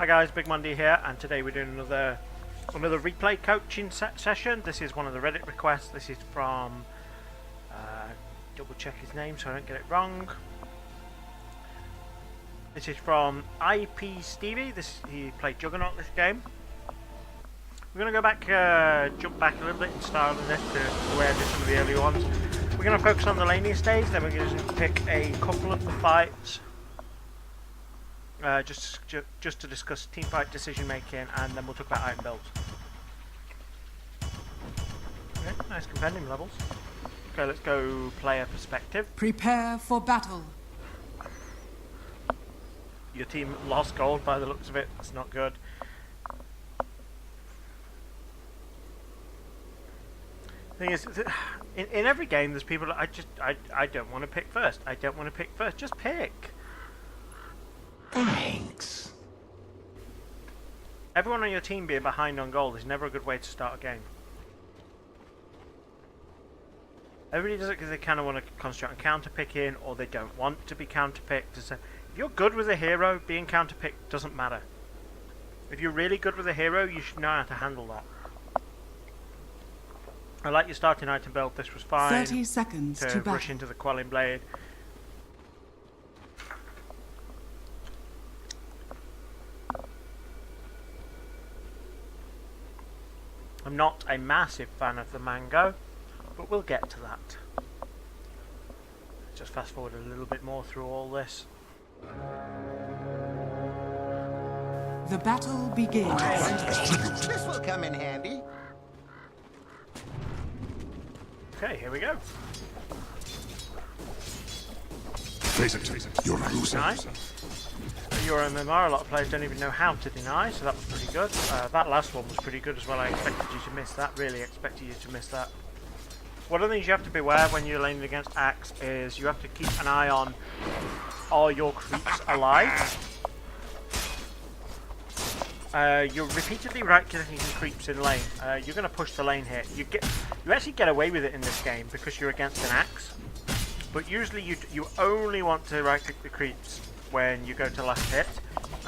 Hi guys, Big Monday here, and today we're doing another replay coaching session. This is one of the Reddit requests. This is from, double check his name so I don't get it wrong. This is from stivi. He played Juggernaut this game. We're going to go back, jump back a little bit in style of this to where I did some of the early ones. We're going to focus on the laning stage, then we're going to pick a couple of the fights. Just to discuss team fight decision making, and then we'll talk about item builds. Okay, nice compendium levels. Okay, let's go player perspective. Prepare for battle. Your team lost gold by the looks of it. That's not good. Thing is, in every game, there's people that I don't want to pick first. I don't want to pick first. Just pick. Thanks. Everyone on your team being behind on gold is never a good way to start a game. Everybody does it because they kind of want to concentrate on counter picking, or they don't want to be counter picked. So if you're good with a hero, being counter picked doesn't matter. If you're really good with a hero, you should know how to handle that. I like your starting item build. This was fine. 30 seconds to rush into the quelling blade. I'm not a massive fan of the mango, but we'll get to that. Just fast forward a little bit more through all this. The battle begins. This will come in handy. Okay, here we go. Face it, you're losing. Nice. Your MMR, a lot of players don't even know how to deny, so that was pretty good. That last one was pretty good as well. I expected you to miss that, really expected you to miss that. One of the things you have to beware when you're laning against Axe is you have to keep an eye on, are your creeps alive? You're repeatedly right-clicking creeps in lane. You're going to push the lane here. You actually get away with it in this game because you're against an Axe, but usually you only want to right-click the creeps when you go to last hit,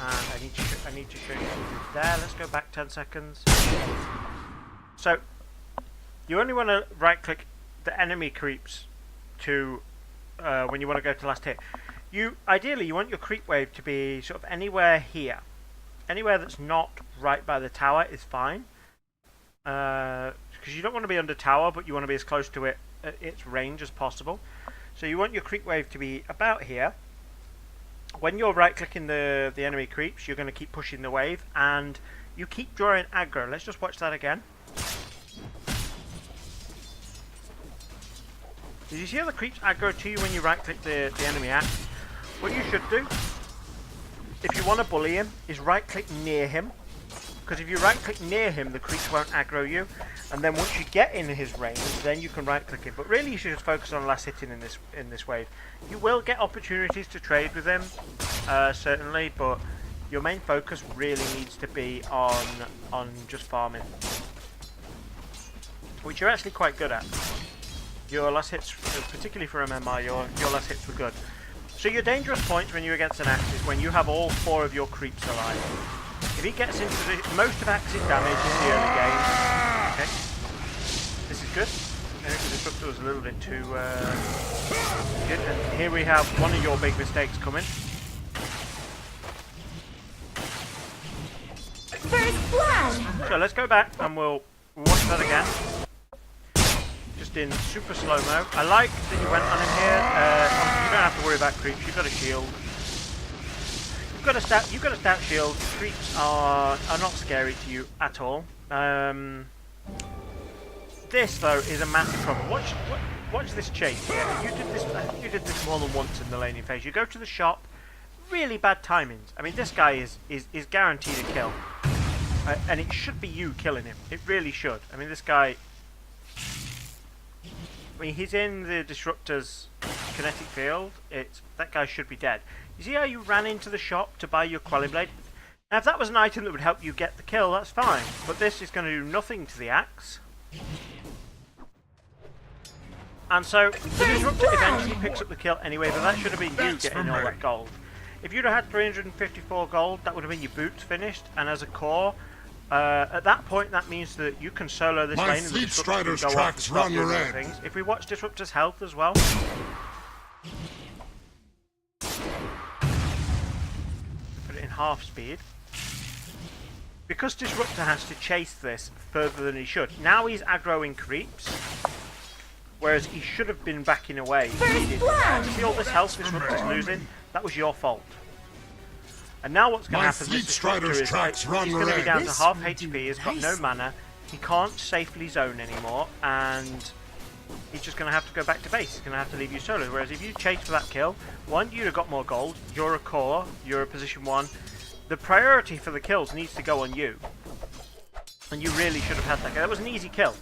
and I need to show you something there. Let's go back 10 seconds. So you only want to right click the enemy creeps to when you want to go to last hit. Ideally you want your creep wave to be sort of anywhere here. Anywhere that's not right by the tower is fine, because you don't want to be under tower, but you want to be as close to it at its range as possible. So you want your creep wave to be about here. When you're right-clicking the enemy creeps, you're going to keep pushing the wave, and you keep drawing aggro. Let's just watch that again. Did you see how the creeps aggro to you when you right-click the enemy axe? What you should do, if you want to bully him, is right-click near him. Because if you right-click near him, the creeps won't aggro you. And then once you get in his range, then you can right-click him. But really, you should just focus on last hitting in this wave. You will get opportunities to trade with him, certainly, but your main focus really needs to be on just farming, which you're actually quite good at. Your last hits, particularly for MMR, your last hits were good. So your dangerous points when you're against an Axe is when you have all 4 of your creeps alive. If he gets into most of Axe's damage in the early game. Okay. This is good. I think the disruptor was a little bit too good. And here we have one of your big mistakes coming. First blood. So let's go back and we'll watch that again. Just in super slow-mo. I like that you went on him here. You don't have to worry about creeps. You've got a shield. You've got a stout shield. Creeps are not scary to you at all. This though is a massive problem. Watch this chase here. I think you did this more than once in the laning phase. You go to the shop, really bad timings. I mean, this guy is guaranteed a kill, and it should be you killing him. It really should. I mean, this guy. I mean, he's in the disruptor's kinetic field. That guy should be dead. You see how you ran into the shop to buy your quelling blade? Now, if that was an item that would help you get the kill, that's fine. But this is going to do nothing to the axe. And so the disruptor eventually picks up the kill anyway, but that should have been you getting all that gold. If you'd have had 354 gold, that would have been your boots finished, and as a core, at that point that means that you can solo this My lane and the Fleet Disruptor can Strider's go off and tracks start run doing other red. things. If we watch Disruptor's health as well, put it in half speed. Because Disruptor has to chase this further than he should, now he's aggroing creeps, whereas he should have been backing away. First blood. See all this health Disruptor's losing? That was your fault. And now what's going to My happen Fleet is Disruptor Strider's is tracks run he's going to be red. down to This half will HP, do he's got no nicely. mana, he can't safely zone anymore, and he's just going to have to go back to base. He's going to have to leave you solo. Whereas if you chase for that kill, one, you'd have got more gold, you're a core, you're a position 1. The priority for the kills needs to go on you. And you really should have had that. That was an easy kill.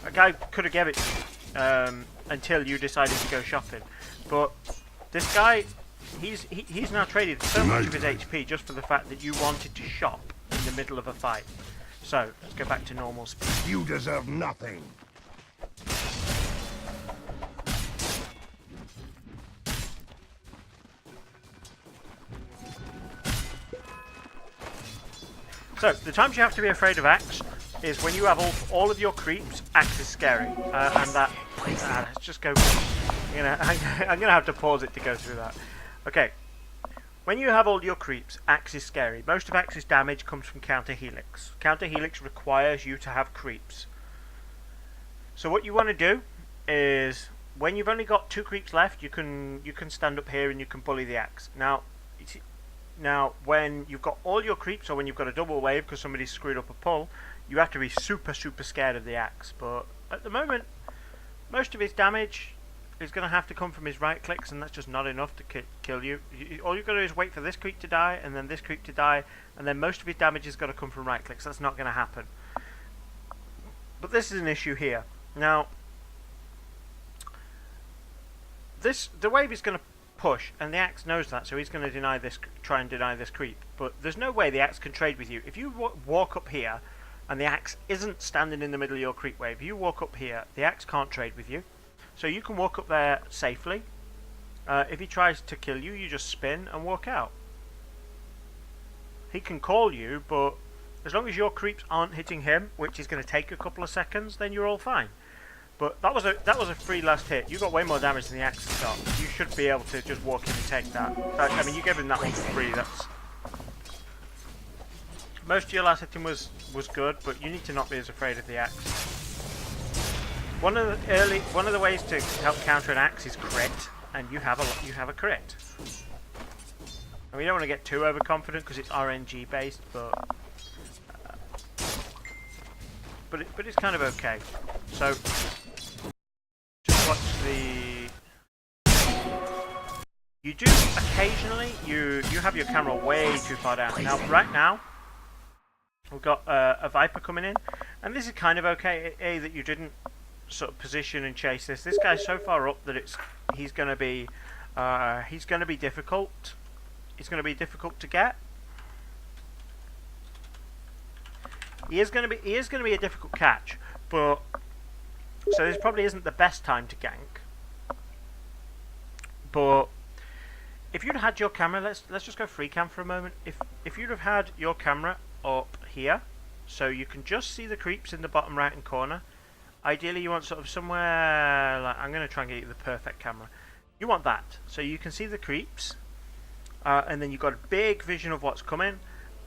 A guy could have given it to you until you decided to go shopping. But this guy, he's now traded so much of his HP just for the fact that you wanted to shop in the middle of a fight. So, let's go back to normal speed. You deserve nothing. So, the times you have to be afraid of Axe is when you have all of your creeps. Axe is scary, and that. Let's just go. I'm gonna have to pause it to go through that. Okay. When you have all your creeps, Axe is scary. Most of Axe's damage comes from counter helix. Counter helix requires you to have creeps. So what you want to do is, when you've only got 2 creeps left, you can stand up here and you can bully the Axe. Now, when you've got all your creeps, or when you've got a double wave because somebody's screwed up a pull, you have to be super scared of the Axe. But at the moment, most of his damage is going to have to come from his right clicks, and that's just not enough to kill you. All you've got to do is wait for this creep to die, and then this creep to die, and then most of his damage is going to come from right clicks. That's not going to happen. But this is an issue here. Now, the wave is going to push, and the Axe knows that, so he's going to try and deny this creep. But there's no way the Axe can trade with you. If you walk up here, and the Axe isn't standing in the middle of your creep wave, you walk up here, the Axe can't trade with you. So you can walk up there safely. If he tries to kill you, you just spin and walk out. He can call you, but as long as your creeps aren't hitting him, which is going to take a couple of seconds, then you're all fine. But that was a free last hit. You got way more damage than the Axe has got. You should be able to just walk in and take that. I mean, you gave him that one for free. That's most of your last hitting was good, but you need to not be as afraid of the Axe. One of the ways to help counter an Axe is crit, and you have a crit. And we don't want to get too overconfident because it's RNG based, but it's kind of okay. So just watch the. You do occasionally you have your camera way too far down. Now right now we've got a Viper coming in, and this is kind of okay. That you didn't sort of position and chase this. This guy's so far up that he's going to be difficult. He's going to be difficult to get. He is going to be a difficult catch, but so this probably isn't the best time to gank. But if you'd had your camera, let's just go free cam for a moment. If you'd have had your camera up here, so you can just see the creeps in the bottom right hand corner. Ideally, you want sort of somewhere like, I'm going to try and get you the perfect camera. You want that, so you can see the creeps, and then you've got a big vision of what's coming,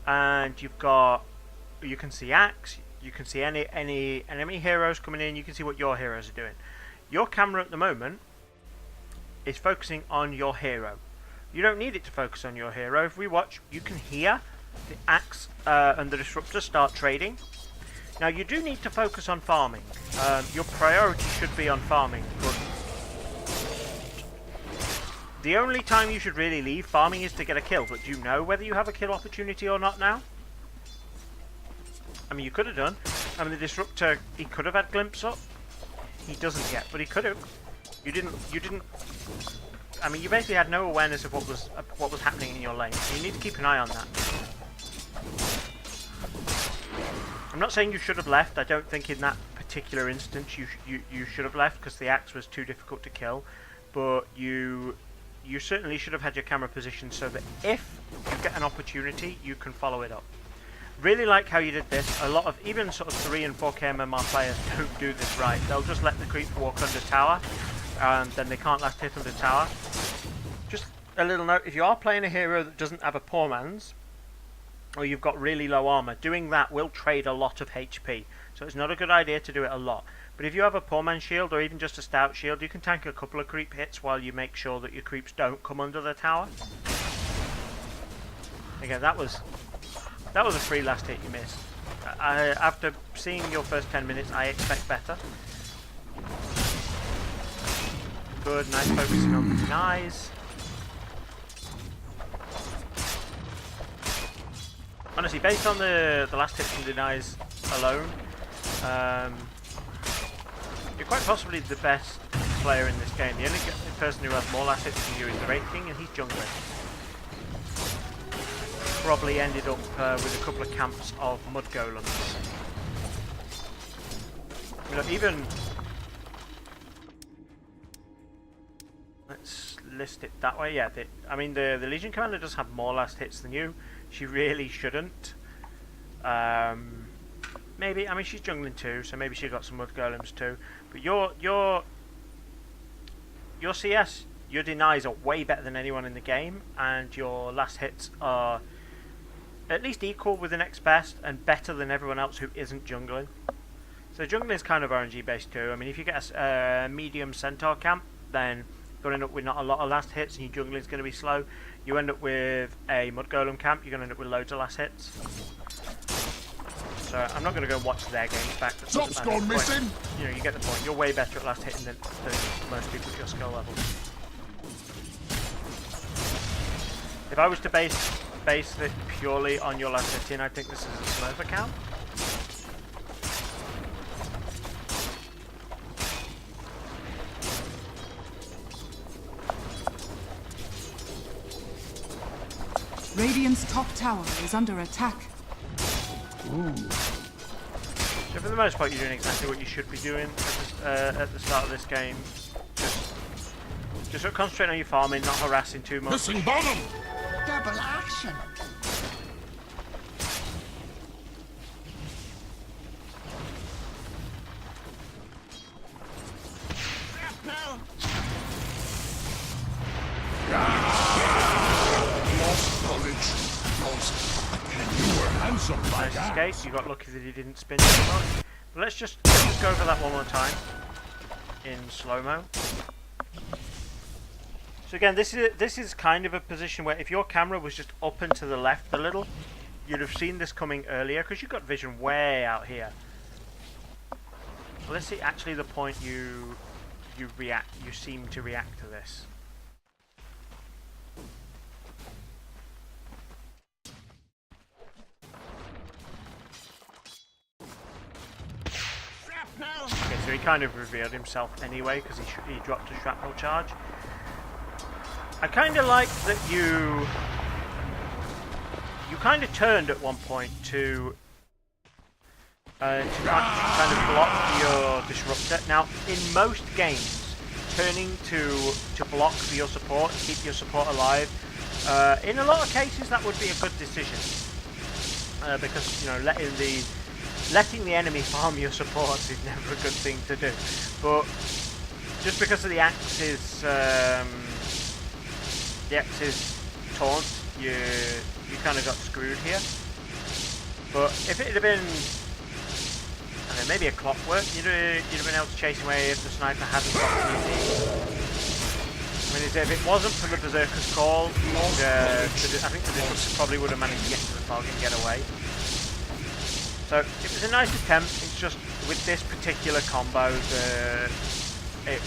and you can see Axe, you can see any enemy heroes coming in, you can see what your heroes are doing. Your camera at the moment is focusing on your hero. You don't need it to focus on your hero. If we watch, you can hear the Axe and the Disruptor start trading. Now you do need to focus on farming. Your priority should be on farming, but the only time you should really leave farming is to get a kill. But do you know whether you have a kill opportunity or not now? I mean, you could have done. I mean, the Disruptor, he could have had glimpse up. He doesn't yet, but he could have. You didn't. I mean, you basically had no awareness of what was happening in your lane. So you need to keep an eye on that. I'm not saying you should have left. I don't think in that particular instance you should have left because the Axe was too difficult to kill. But you you certainly should have had your camera positioned so that if you get an opportunity, you can follow it up. Really like how you did this. A lot of even sort of 3 and 4K MMR players don't do this right. They'll just let the creeps walk under tower, and then they can't last hit under tower. Just a little note, if you are playing a hero that doesn't have a poor man's, or you've got really low armor, doing that will trade a lot of HP. So it's not a good idea to do it a lot. But if you have a poor man's shield, or even just a stout shield, you can tank a couple of creep hits while you make sure that your creeps don't come under the tower. Again, that was a free last hit you missed. After seeing your first 10 minutes, I expect better. Good, nice focusing on the denies. Honestly, based on the last hits and denies alone, you're quite possibly the best player in this game. The only person who has more last hits than you is the Wraith King, and he's jungling. Probably ended up with a couple of camps of mud golems. You know, even let's list it that way. Yeah, I mean the Legion Commander does have more last hits than you. She really shouldn't. Maybe, I mean, she's jungling too, so maybe she got some mud golems too. But your CS, your denies are way better than anyone in the game, and your last hits are at least equal with the next best, and better than everyone else who isn't jungling. So jungling is kind of RNG based too. I mean, if you get a medium centaur camp, then you're going to end up with not a lot of last hits, and your jungling is going to be slow. You end up with a mud golem camp, you're going to end up with loads of last hits. So I'm not going to go watch their games back. Top's gone missing. You know, you get the point. You're way better at last hitting than most people at your skill level. If I was to base it purely on your last hitting, I think this is a Smurf account. Radiant's top tower is under attack. Ooh. So for the most part, you're doing exactly what you should be doing at the start of this game. Just sort of concentrate on your farming, not harassing too much. Missing bottom. Double action. Lost knowledge. Lost. You were handsome like Nice that. escape. You got lucky that he didn't spin too much. But let's just go over that one more time in slow-mo. So again, this is kind of a position where if your camera was just up and to the left a little, you'd have seen this coming earlier because you've got vision way out here. Let's see actually the point you seem to react to this. Okay, so he kind of revealed himself anyway because he dropped a shrapnel charge. I kind of like that you kind of turned at one point to kind of block your disruptor. Now, in most games, turning to block for your support, keep your support alive, in a lot of cases that would be a good decision because, you know, letting the enemy farm your supports is never a good thing to do. But just because of the Axe's taunt, you kind of got screwed here. But if it had been, I don't know, maybe a clockwork, you'd have been able to chase away if the sniper hadn't got anything. I mean, if it wasn't for the Berserker's Call, I think the Disruptor probably would have managed to get to the target and get away. So it was a nice attempt. It's just with this particular combo,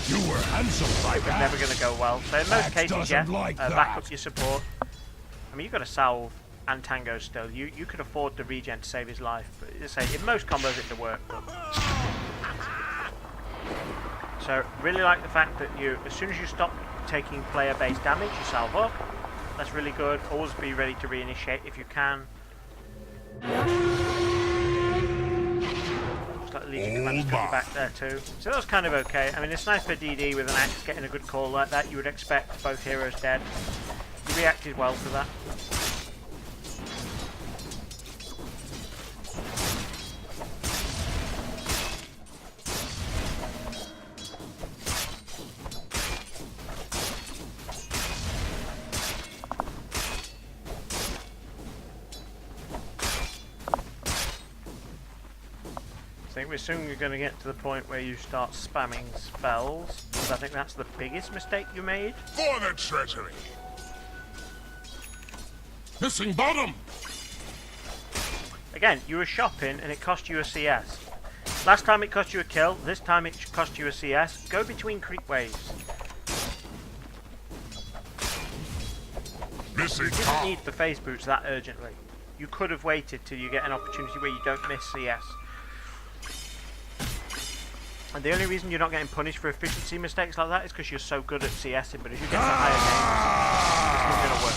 You were handsome like it was that. never going to go well. So in most cases, yeah, like back up your support. I mean, you've got a Salve and Tango still. You could afford the regen to save his life. But as I say, in most combos it can work. So really like the fact that as soon as you stop taking player-based damage, you salve up. That's really good. Always be ready to reinitiate if you can. Just let Legion Commander's got you back there too. So that was kind of okay. I mean, a sniper DD with an axe getting a good call like that, you would expect both heroes dead. You reacted well to that. I think we're soon going to get to the point where you start spamming spells, because I think that's the biggest mistake you made. For the treasury! Missing bottom! Again, you were shopping and it cost you a CS. Last time it cost you a kill, this time it cost you a CS. Go between creep waves. Missing You didn't top! need the phase boots that urgently. You could have waited till you get an opportunity where you don't miss CS. And the only reason you're not getting punished for efficiency mistakes like that is because you're so good at CSing, but as you get to higher games, it's not going to work.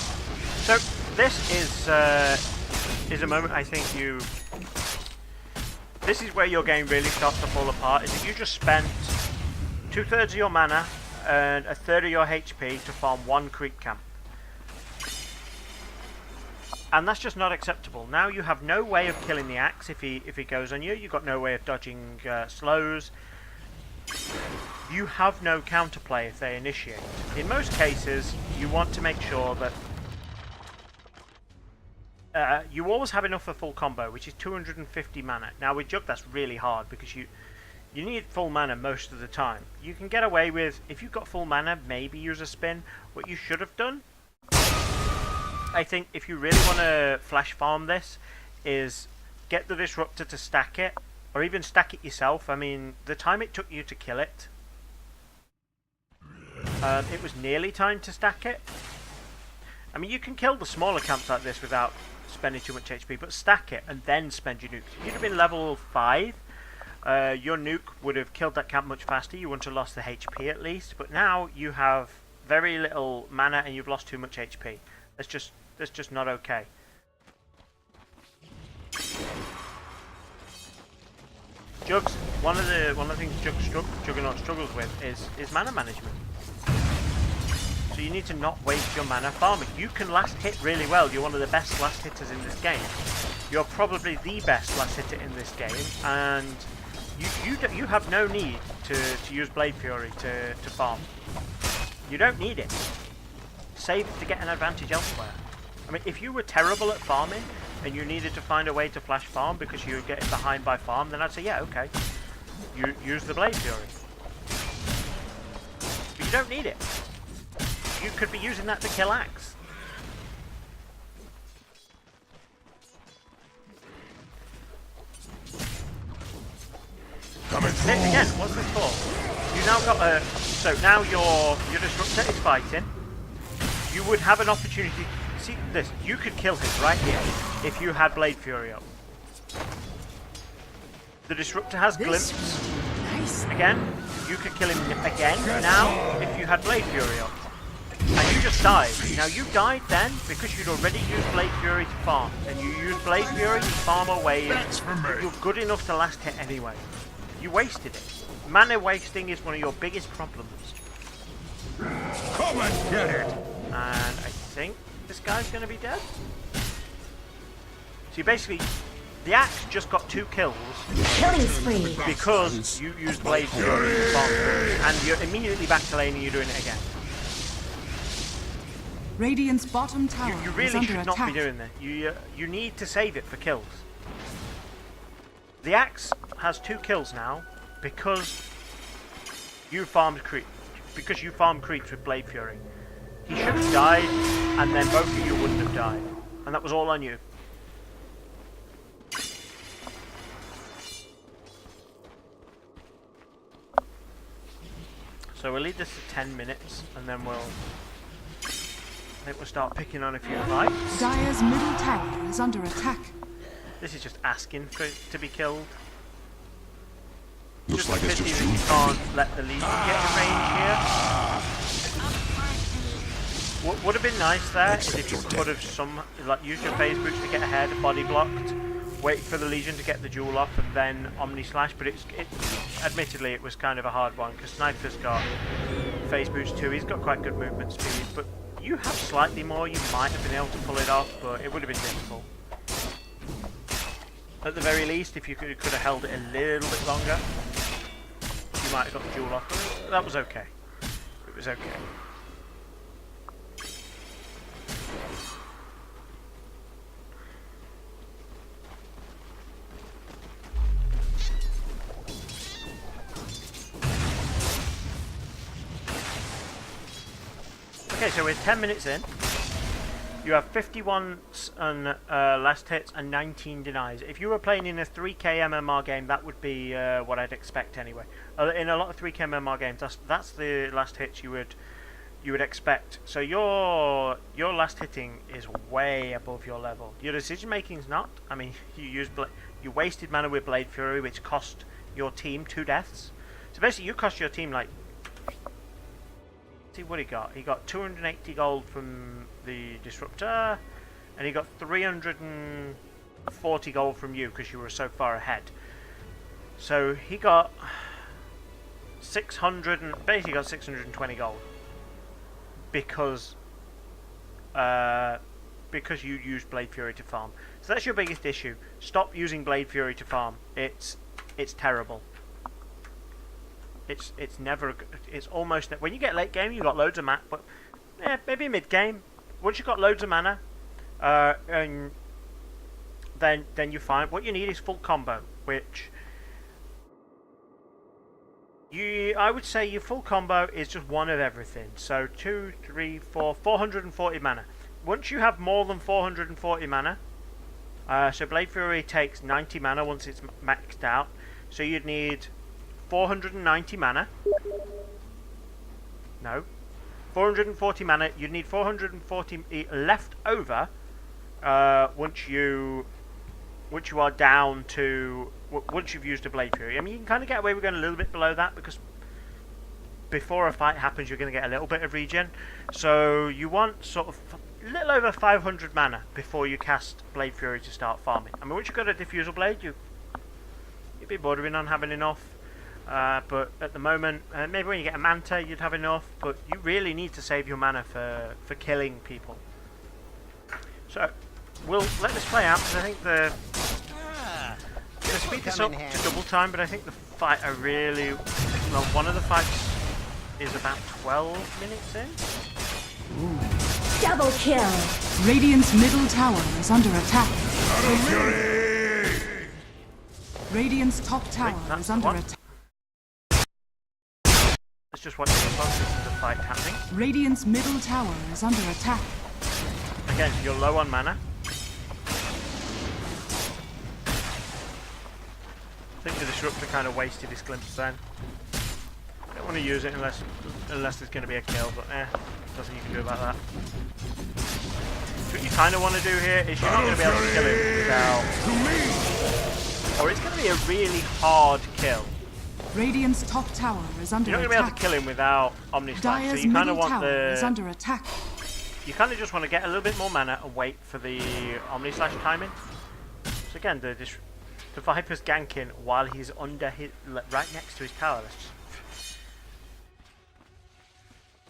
So this is a moment I think this is where your game really starts to fall apart, is if you just spent 2/3 of your mana and 1/3 of your HP to farm one creep camp. And that's just not acceptable. Now you have no way of killing the axe if he goes on you. You've got no way of dodging slows. You have no counterplay if they initiate. In most cases, you want to make sure that you always have enough for full combo, which is 250 mana. Now with Jug, that's really hard because you need full mana most of the time. You can get away with, if you've got full mana, maybe use a spin. What you should have done, I think, if you really want to flash farm this, is get the Disruptor to stack it, or even stack it yourself. I mean, the time it took you to kill it, it was nearly time to stack it. I mean, you can kill the smaller camps like this without spending too much HP, but stack it and then spend your nukes. If you'd have been level 5, your nuke would have killed that camp much faster. You wouldn't have lost the HP at least, but now you have very little mana and you've lost too much HP. That's just not okay. Jugs, one of the things Juggernaut struggles with is mana management. So you need to not waste your mana farming. You can last hit really well. You're one of the best last hitters in this game. You're probably the best last hitter in this game, and you have no need to use Blade Fury to farm. You don't need it. Save it to get an advantage elsewhere. I mean, if you were terrible at farming and you needed to find a way to flash farm because you were getting behind by farm, then I'd say, yeah, okay, you use the Blade Fury. But you don't need it. You could be using that to kill axe. Coming through! Again, what's this for? You now got a... So now your Disruptor is fighting. You would have an opportunity... See this, you could kill him right here if you had Blade Fury up. The Disruptor has Glimpse. Nice. Again, you could kill him again now if you had Blade Fury up. And you just died. Now you died then because you'd already used Blade Fury to farm. And you used Blade Fury to farm away. You're good enough to last hit anyway. You wasted it. Mana wasting is one of your biggest problems. Come and get it! And I think this guy's going to be dead. So you basically, the axe just got 2 kills Killing spree. because you used Blade Fury to farm, and you're immediately back to lane and you're doing it again. Radiant's bottom tower You is really under should not attack. be doing that. You need to save it for kills. The axe has 2 kills now because you farmed creep. Because you farmed creeps with Blade Fury. He should have died, and then both of you wouldn't have died. And that was all on you. So we'll leave this to 10 minutes, and then I think we'll start picking on a few fights. Dire's middle tower is under attack. This is just asking for it to be killed. Looks like it's pity just that you can't let the Legion get in range here. What would have been nice there is if you could have use your phase boots to get ahead, body blocked, wait for the Legion to get the duel off and then Omni Slash, but admittedly it was kind of a hard one because Sniper's got phase boost too. He's got quite good movement speed, but you have slightly more. You might have been able to pull it off, but it would have been difficult. At the very least, if you could have held it a little bit longer, you might have got the duel off. But that was okay. It was okay. Okay, so we're 10 minutes in. You have 51 on last hits and 19 denies. If you were playing in a 3k MMR game, that would be what I'd expect anyway. In a lot of 3k MMR games, that's the last hits you would expect. So your last hitting is way above your level. Your decision making is not. I mean, you wasted mana with Blade Fury, which cost your team 2 deaths. So basically, you cost your team like. See what he got. He got 280 gold from the Disruptor, and he got 340 gold from you because you were so far ahead. So he got basically got 620 gold because you used Blade Fury to farm. So that's your biggest issue. Stop using Blade Fury to farm. It's terrible. It's never. It's almost when you get late game, you got loads of mana, but maybe mid game. Once you've got loads of mana, and then you find what you need is full combo, which I would say your full combo is just one of everything. So 2, 3, 4, 440 mana. Once you have more than 440 mana, so Blade Fury takes 90 mana once it's maxed out. So you'd need 490 mana. No. 440 mana. You'd need 440 left over once you are down to once you've used a Blade Fury. I mean, you can kind of get away with going a little bit below that because before a fight happens, you're going to get a little bit of regen. So you want sort of a little over 500 mana before you cast Blade Fury to start farming. I mean, once you've got a Diffusal Blade, you'd be bordering on having enough. But at the moment, maybe when you get a Manta, you'd have enough. But you really need to save your mana for killing people. So we'll let this play out because I think the speed this up to double time. But I think the fight one of the fights is about 12 minutes in. Ooh. Double kill. Radiant's middle tower is under attack. Radiant's top tower is under attack. Let's just watch the fight happening. Radiant's middle tower is under attack. Again, you're low on mana. I think the Disruptor kind of wasted his glimpse then. Don't want to use it unless there's going to be a kill, but nothing you can do about that. So what you kind of want to do here is you're not going to be able to kill him without... Or it's going to be a really hard kill. Radiant's top tower is under attack. You're not going to be able to kill him without Omni Slash, so you kind of want is under attack. You kind of just want to get a little bit more mana and wait for the Omni Slash timing. So again, the Viper's ganking while he's under right next to his tower. Let's just...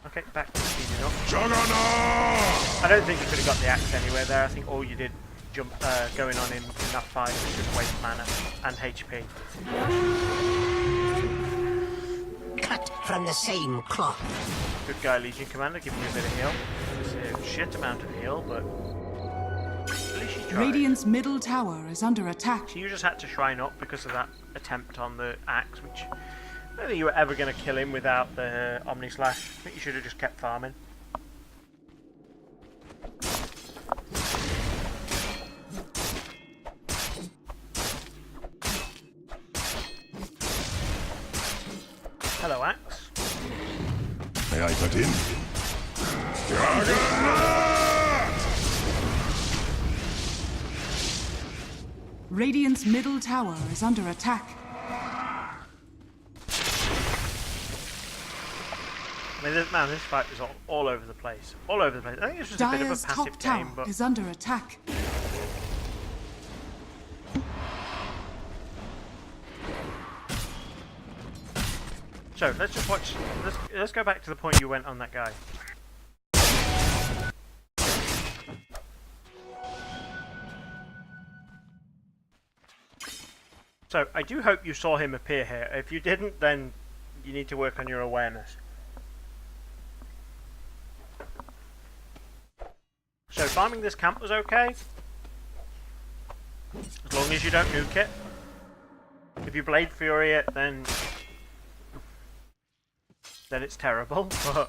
Okay, back to speeding up. Juggernaut! I don't think you could have got the axe anywhere there. I think all you did going on in that fight was just waste mana and HP. Cut from the same cloth. Good guy, Legion Commander, giving you a bit of heal. It's a shit amount of heal, but at least you tried. Radiant's middle tower is under attack. So you just had to shrine up because of that attempt on the axe, which I don't think you were ever going to kill him without the Omni Slash. I think you should have just kept farming. Hello, Axe. May I cut in? Juggernaut! Radiant's middle tower is under attack. I mean, this fight was all over the place. All over the place. I think this was a bit of a passive game, but... is under attack. So let's just watch. Let's go back to the point you went on that guy. So I do hope you saw him appear here. If you didn't, then you need to work on your awareness. So farming this camp was okay, as long as you don't nuke it. If you Blade Fury it, then it's terrible. So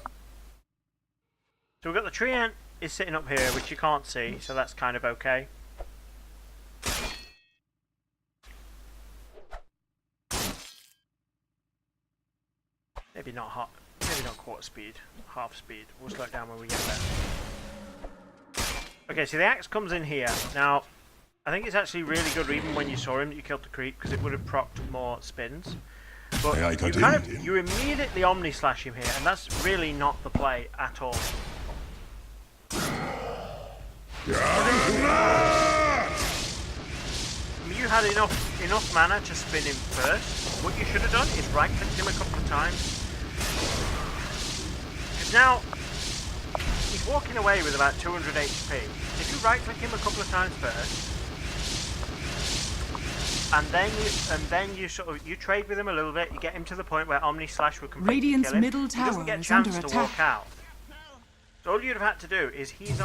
we've got the tree ant is sitting up here, which you can't see, so that's kind of okay. Maybe not hot. Maybe not quarter speed, half speed. We'll slow it down when we get there. Okay, so the axe comes in here. Now, I think it's actually really good, even when you saw him, that you killed the creep, because it would have procced more spins. But you immediately Omni Slash him here, and that's really not the play at all. I mean, you had enough mana to spin him first. What you should have done is right-clicked him a couple of times. Because now, he's walking away with about 200 HP. If you right-click him a couple of times first, and then you trade with him a little bit, you get him to the point where Omni Slash will completely Radiant's kill him. middle He doesn't tower get a is chance under to attack. walk out. So all you'd have had to do is he's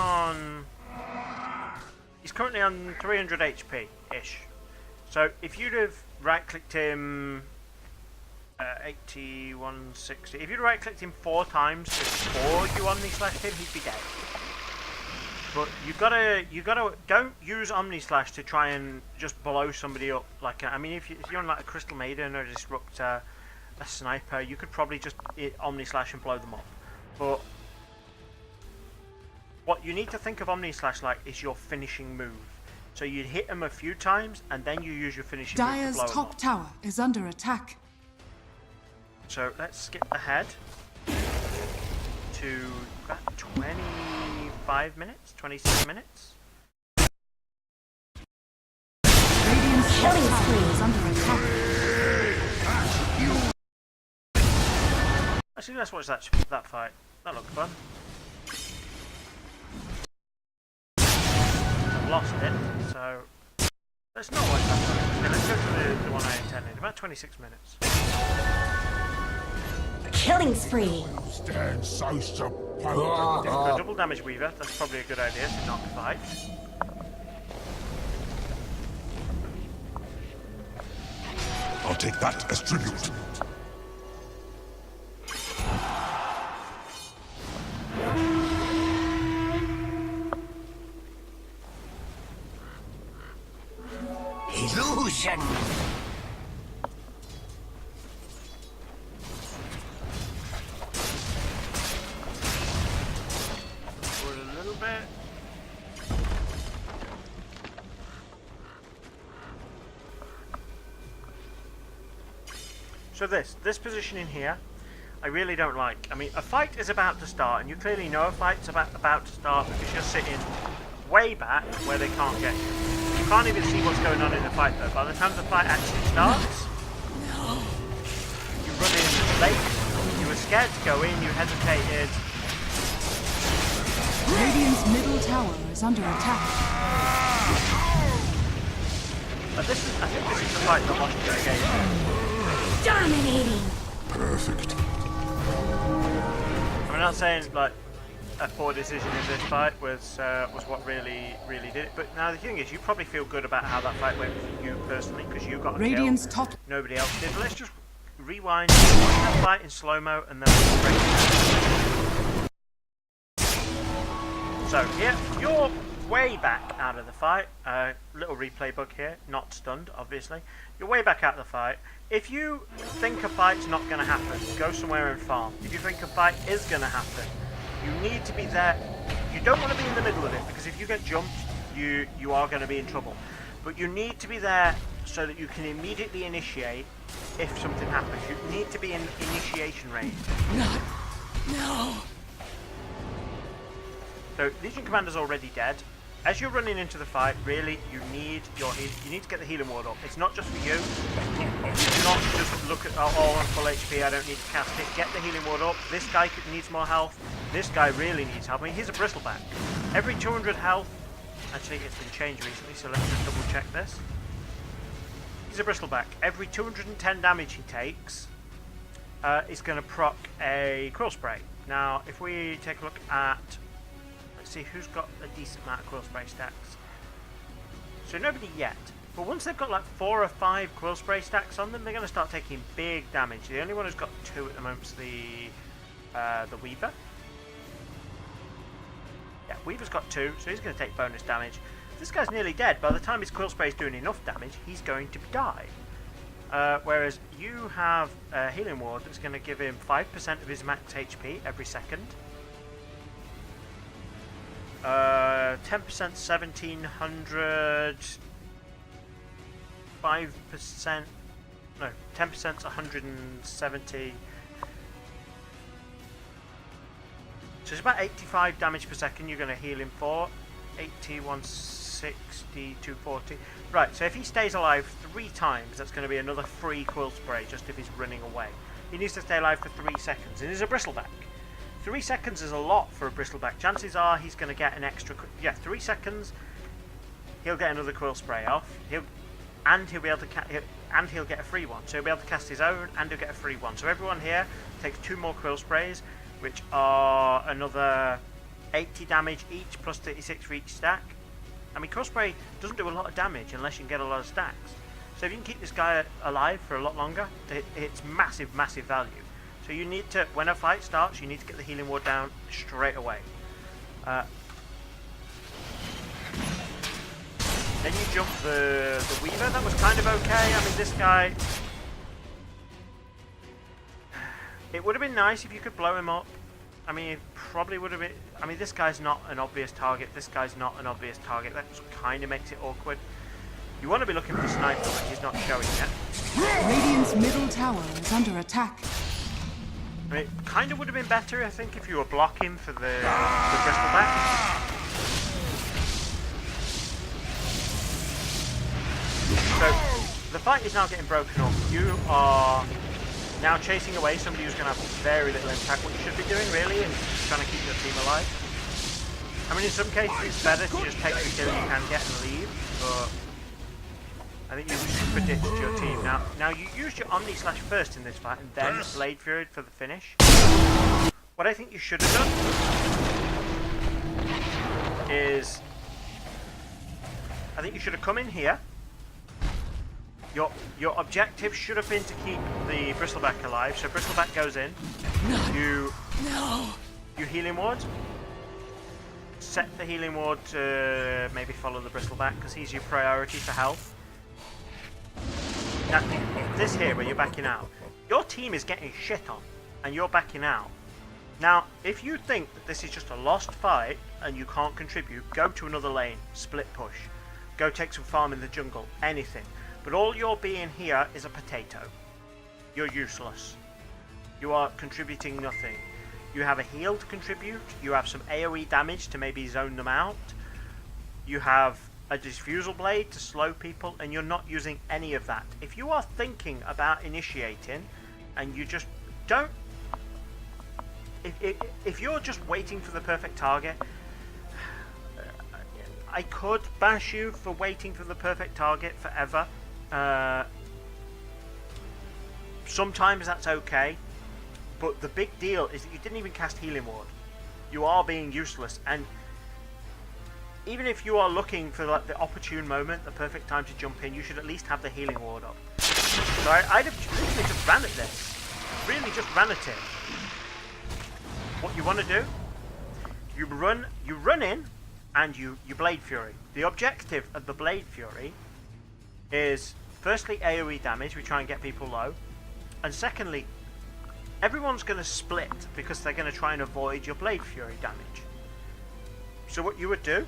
currently on 300 HP-ish. So if you'd have right-clicked him 80, 160, if you'd right-clicked him 4 times before you Omni Slashed him, he'd be dead. But you gotta don't use Omni Slash to try and just blow somebody up. Like I mean, if you're on like a Crystal Maiden or a Disruptor, a Sniper, you could probably just Omni Slash and blow them up. But what you need to think of Omni Slash like is your finishing move. So you'd hit them a few times and then you use your finishing move to Dire's blow them top up. tower is under attack. So let's skip ahead to about 25 minutes, 26 minutes. Radiant's top tower is under attack. Actually, let's watch that fight. That looked fun. I've lost it, so let's not watch that fight. Okay, let's go to the one I intended. About 26 minutes. Killing spree. Stand so supposed. A double damage weaver. That's probably a good idea to not fight. I'll take that as tribute. Illusion! Forward a little bit. So this position in here, I really don't like. I mean, a fight is about to start, and you clearly know a fight's about to start because you're sitting way back where they can't get you. You can't even see what's going on in the fight though. By the time the fight actually starts, you run in late, you were scared to go in, you hesitated. Radiant's middle tower is under attack. But I think this is the fight that lost you the game. Dominating. Perfect. I'm not saying like a poor decision in this fight was what really did it. But now the thing is, you probably feel good about how that fight went for you personally because you got a Radiant's kill. top. Nobody else did. But let's just rewind, watch that fight in slow-mo, and then we'll break it down. So here, you're way back out of the fight. Little replay bug here, not stunned, obviously. You're way back out of the fight. If you think a fight's not going to happen, go somewhere and farm. If you think a fight is going to happen, you need to be there. You don't want to be in the middle of it, because if you get jumped, you are going to be in trouble. But you need to be there so that you can immediately initiate if something happens. You need to be in initiation range. No. So Legion Commander's already dead. as you're running into the fight, really, you need to get the healing ward up. It's not just for you. You do not just look at, oh, I'm full HP, I don't need to cast it. Get the healing ward up. This guy needs more health. This guy really needs help. I mean, he's a bristleback. Every 200 health. Actually, it's been changed recently, so let's just double check this. He's a bristleback. Every 210 damage he takes is going to proc a quill spray. Now, if we take a look at, let's see who's got a decent amount of quill spray stacks. So nobody yet. But once they've got like 4 or 5 quill spray stacks on them, they're going to start taking big damage. The only one who's got 2 at the moment is the Weaver. Yeah, Weaver's got 2, so he's going to take bonus damage. This guy's nearly dead. By the time his quill spray is doing enough damage, he's going to die. Whereas you have a healing ward that's going to give him 5% of his max HP every second. 10% 1700. 5%. No, 10% 170. So it's about 85 damage per second you're going to heal him for. 80, 160, 240. Right, so if he stays alive 3 times, that's going to be another free quill spray just if he's running away. He needs to stay alive for 3 seconds, and he's a bristleback. 3 seconds is a lot for a bristleback. Chances are he's going to get an extra... Yeah, 3 seconds, he'll get another quill spray off. He'll be able to... and he'll get a free one. So he'll be able to cast his own, and he'll get a free one. So everyone here takes 2 more quill sprays, which are another 80 damage each, plus 36 for each stack. I mean, quill spray doesn't do a lot of damage unless you can get a lot of stacks. So if you can keep this guy alive for a lot longer, it's massive, massive value. So you need to, when a fight starts, you need to get the healing ward down straight away. Then you jump the Weaver. That was kind of okay. I mean, this guy... It would have been nice if you could blow him up. I mean, it probably would have been... I mean, this guy's not an obvious target. This guy's not an obvious target. That kind of makes it awkward. You want to be looking for the sniper, but he's not showing yet. Radiant's middle tower is under attack. I mean, it kind of would have been better, I think, if you were blocking for the bristleback. So, the fight is now getting broken up. You are now chasing away somebody who's going to have very little impact. What you should be doing, really, is trying to keep your team alive. I mean, in some cases, it's better to just take the kill you can get and leave, but I think you should predict your team. Now you used your Omni Slash first in this fight, and then Blade Fury for the finish. What I think you should have done is, I think you should have come in here. Your objective should have been to keep the bristleback alive. So bristleback goes in. You healing ward. Set the healing ward to maybe follow the bristleback because he's your priority for health. Now this here where you're backing out, your team is getting shit on, and you're backing out. Now if you think that this is just a lost fight and you can't contribute, go to another lane, split push, go take some farm in the jungle, anything. But all you're being here is a potato. You're useless. You are contributing nothing. You have a heal to contribute. You have some AoE damage to maybe zone them out. You have a diffusal blade to slow people, and you're not using any of that. If you are thinking about initiating, and you just don't... If you're just waiting for the perfect target... I could bash you for waiting for the perfect target forever. Sometimes that's okay, but the big deal is that you didn't even cast Healing Ward. You are being useless, and even if you are looking for like the opportune moment, the perfect time to jump in, you should at least have the Healing Ward up. So I'd have literally just ran at this. Really just ran at it. What you want to do, you run in, and you Blade Fury. The objective of the Blade Fury is firstly AoE damage, we try and get people low, and secondly everyone's going to split because they're going to try and avoid your Blade Fury damage. So what you would do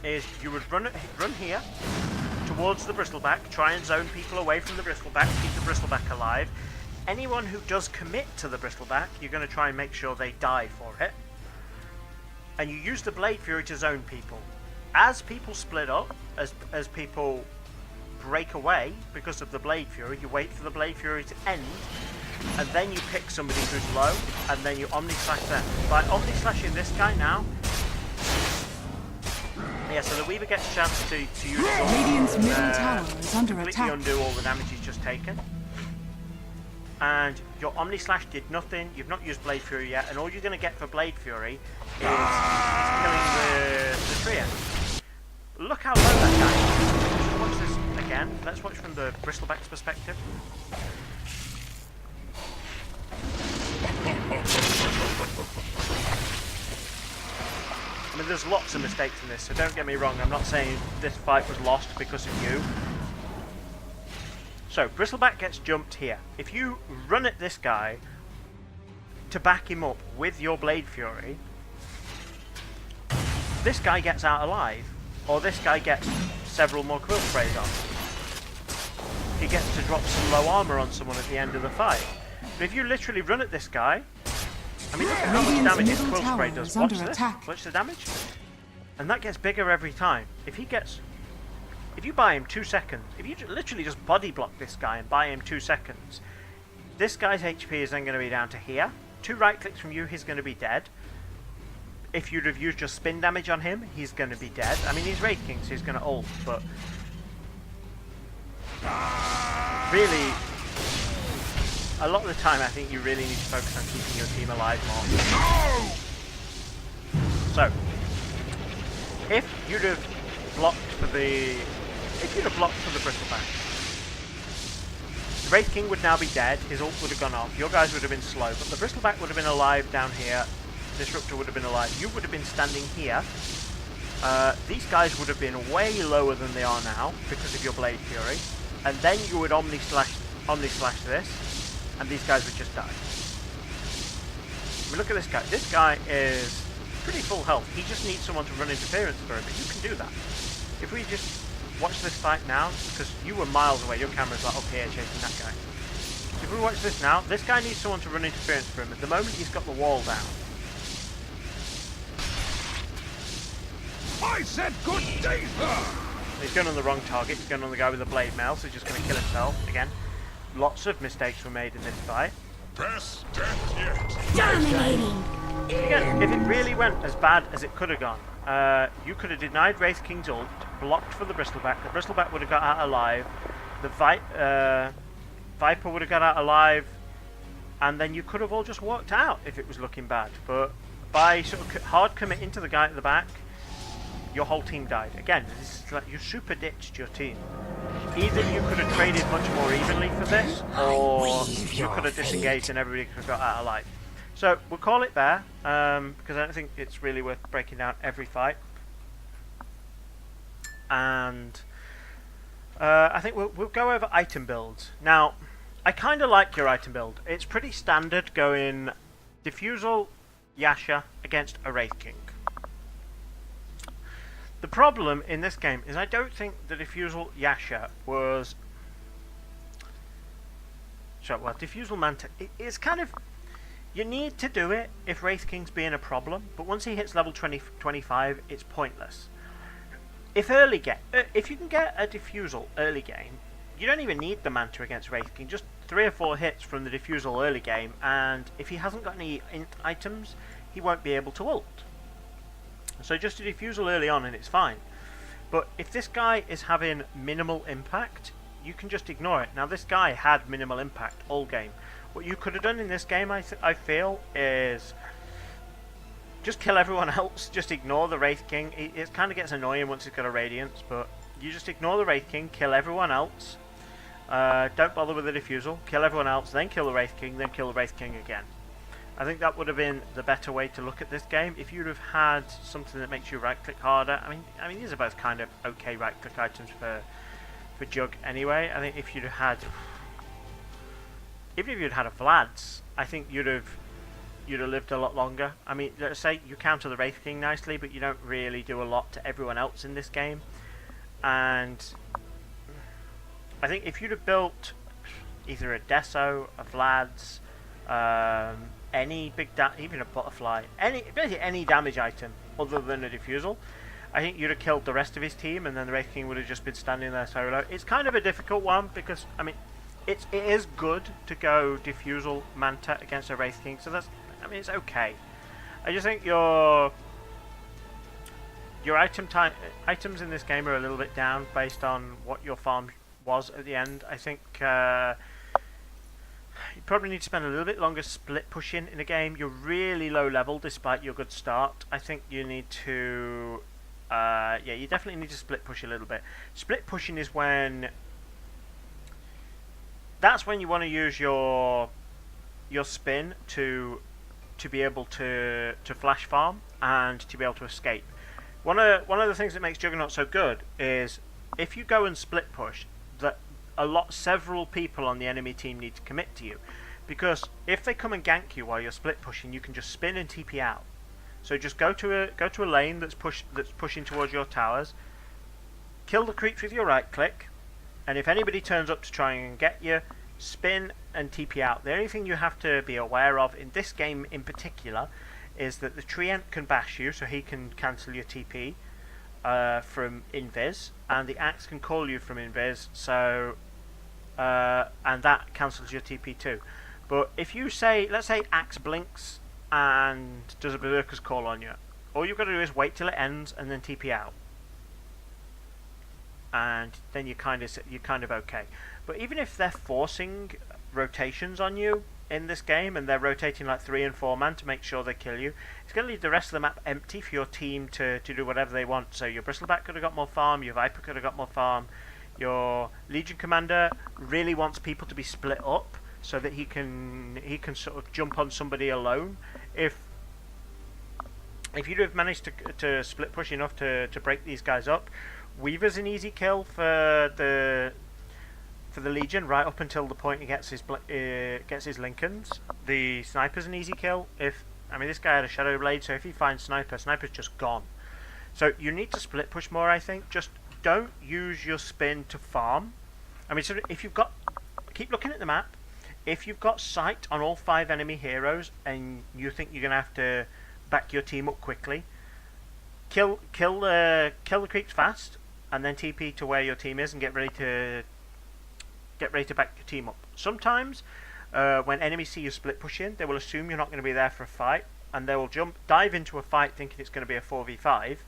is you would run here towards the bristleback, try and zone people away from the bristleback, keep the bristleback alive. Anyone who does commit to the bristleback, you're going to try and make sure they die for it. and you use the Blade Fury to zone people. As people split up, as people break away because of the Blade Fury, you wait for the Blade Fury to end, and then you pick somebody who's low, and then you Omni Slash them. By Omni Slashing this guy now, yeah, so the Weaver gets a chance to use Radiant's middle tower is under completely attack. undo all the damage he's just taken. And your Omni Slash did nothing, you've not used Blade Fury yet, and all you're going to get for Blade Fury is killing the trio. Look how low that guy is. Let's watch this again. Let's watch from the Bristleback's perspective. I mean, there's lots of mistakes in this, so don't get me wrong. I'm not saying this fight was lost because of you. So, Bristleback gets jumped here. If you run at this guy to back him up with your Blade Fury, this guy gets out alive, or this guy gets several more quill sprays on. He gets to drop some low armor on someone at the end of the fight. But if you literally run at this guy, I mean, look at how much damage his quill spray does. Watch this. Watch the damage. And that gets bigger every time. If you buy him 2 seconds, if you literally just body block this guy and buy him 2 seconds, this guy's HP is then going to be down to here. 2 right clicks from you, he's going to be dead. If you'd have used your spin damage on him, he's going to be dead. I mean, he's Wraith King, so he's going to ult, but really, a lot of the time I think you really need to focus on keeping your team alive more. So, if you'd have blocked for the Bristleback, the Wraith King would now be dead, his ult would have gone off, your guys would have been slow, but the Bristleback would have been alive down here, Disruptor would have been alive, you would have been standing here, these guys would have been way lower than they are now because of your Blade Fury, and then you would Omni Slash this, and these guys would just die. I mean, look at this guy. This guy is pretty full health. He just needs someone to run interference for him, but you can do that. If we just watch this fight now, because you were miles away, your camera's like up here chasing that guy. If we watch this now, this guy needs someone to run interference for him. At the moment, he's got the wall down. I said good day, sir! He's going on the wrong target. He's going on the guy with the blade mail, so he's just going to kill himself. Again, lots of mistakes were made in this fight. Best death yet. Dominating. Again, if it really went as bad as it could have gone, you could have denied Wraith King's ult, blocked for the Bristleback. The Bristleback would have got out alive. The Viper would have got out alive, and then you could have all just walked out if it was looking bad. But by sort of hard committing to the guy at the back, your whole team died. Again, this is like you super ditched your team. Either you could have traded much more evenly for this, or you could have disengaged and everybody could have got out alive. So we'll call it there, because I don't think it's really worth breaking down every fight. And I think we'll go over item builds. Now, I kind of like your item build. It's pretty standard going Diffusal, Yasha against a Wraith King. The problem in this game is I don't think the Diffusal Yasha was... Sorry, well, Diffusal Manta, it's kind of... You need to do it if Wraith King's being a problem, but once he hits level 25, it's pointless. If you can get a Diffusal early game, you don't even need the Manta against Wraith King, just 3 or 4 hits from the Diffusal early game, and if he hasn't got any int items, he won't be able to ult. So just a Diffusal early on and it's fine. But if this guy is having minimal impact, you can just ignore it. Now this guy had minimal impact all game. What you could have done in this game, I feel, is just kill everyone else. Just ignore the Wraith King. It kind of gets annoying once he's got a Radiance, but you just ignore the Wraith King, kill everyone else. Don't bother with the Diffusal. Kill everyone else, then kill the Wraith King, then kill the Wraith King again. I think that would have been the better way to look at this game. If you'd have had something that makes you right-click harder, I mean these are both kind of okay right-click items for Jug anyway. I think if you'd have had, even if you'd had a Vlad's, I think you'd have lived a lot longer. I mean, let's say you counter the Wraith King nicely, but you don't really do a lot to everyone else in this game. And I think if you'd have built either a Deso, a Vlad's, any big even a butterfly, basically any damage item, other than a defusal. I think you'd have killed the rest of his team, and then the Wraith King would have just been standing there solo. It's kind of a difficult one because, I mean, it is good to go defusal Manta against a Wraith King, so that's, I mean, it's okay. I just think your items in this game are a little bit down based on what your farm was at the end. I think you probably need to spend a little bit longer split pushing in a game. You're really low level despite your good start. I think you need to yeah, you definitely need to split push a little bit. Split pushing is when you want to use your spin to be able to flash farm and to be able to escape. One of the things that makes Juggernaut so good is if you go and split push, that several people on the enemy team need to commit to you, because if they come and gank you while you're split pushing, you can just spin and TP out. So just go to a lane that's pushing towards your towers, kill the creeps with your right click, and if anybody turns up to try and get you, spin and TP out. The only thing you have to be aware of in this game in particular is that the Treant can bash you, so he can cancel your TP from invis, and the Axe can call you from invis, so and that cancels your TP too. But if you say, let's say Axe blinks and does a Berserker's Call on you, all you've got to do is wait till it ends and then TP out, and then you're kind of okay. But even if they're forcing rotations on you in this game, and they're rotating like 3 and 4 man to make sure they kill you, it's going to leave the rest of the map empty for your team to do whatever they want. So your Bristleback could have got more farm, your Viper could have got more farm, your Legion Commander really wants people to be split up so that he can sort of jump on somebody alone. If you'd have managed to split push enough to break these guys up, Weaver's an easy kill for the Legion right up until the point he gets his Lincolns. The Sniper's an easy kill. This guy had a Shadow Blade, so if he finds Sniper's just gone. So you need to split push more, I think. Just don't use your spin to farm. I mean, so if you've got, keep looking at the map. If you've got sight on all 5 enemy heroes and you think you're gonna have to back your team up quickly, kill the creeps fast, and then TP to where your team is and get ready to back your team up. Sometimes when enemies see you split push in, they will assume you're not going to be there for a fight, and they will dive into a fight thinking it's going to be a 4v5,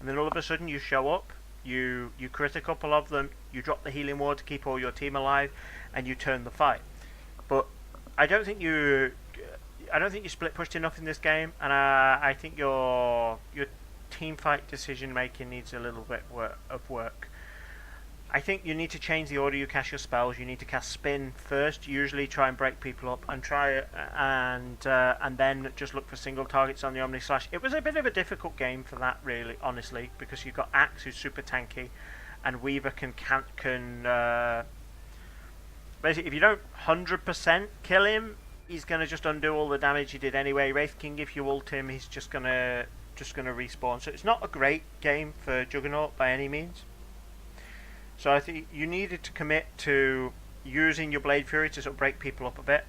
and then all of a sudden you show up, you crit a couple of them, you drop the healing ward to keep all your team alive, and you turn the fight. But I don't think you split pushed enough in this game, and I think your team fight decision making needs a little bit of work. I think you need to change the order you cast your spells. You need to cast spin first, usually try and break people up, and and then just look for single targets on the Omni Slash. It was a bit of a difficult game for that, really, honestly, because you've got Axe who's super tanky, and Weaver can basically, if you don't 100% kill him, he's gonna just undo all the damage he did anyway. Wraith King, if you ult him, he's just gonna respawn. So it's not a great game for Juggernaut by any means. So I think you needed to commit to using your Blade Fury to sort of break people up a bit.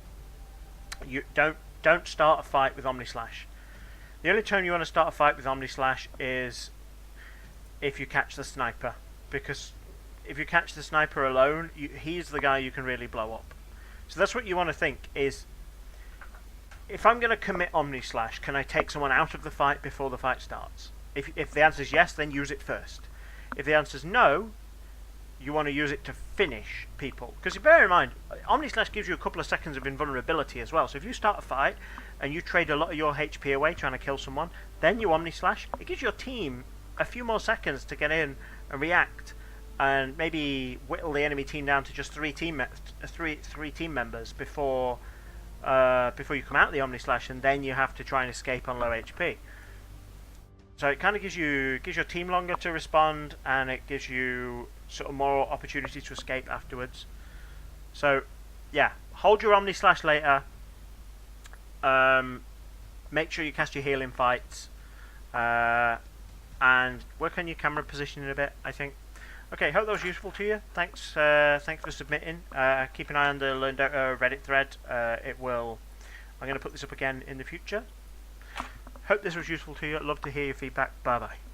You don't start a fight with Omni Slash. The only time you want to start a fight with Omni Slash is if you catch the Sniper, because if you catch the Sniper alone, he's the guy you can really blow up. So that's what you want to think is, if I'm going to commit Omni Slash, can I take someone out of the fight before the fight starts? If the answer is yes, then use it first. If the answer is no, you want to use it to finish people. Because bear in mind, Omni Slash gives you a couple of seconds of invulnerability as well. So if you start a fight and you trade a lot of your HP away trying to kill someone, then you Omni Slash, it gives your team a few more seconds to get in and react, and maybe whittle the enemy team down to just three team members before you come out of the Omni Slash, and then you have to try and escape on low HP. So it kind of gives your team longer to respond, and it gives you sort of more opportunity to escape afterwards. So yeah, hold your Omni Slash later. Make sure you cast your healing fights, and work on your camera positioning a bit, I think. Okay, hope that was useful to you. Thanks for submitting. Keep an eye on the Learn Dota Reddit thread. I'm going to put this up again in the future. Hope this was useful to you. I'd love to hear your feedback. Bye bye.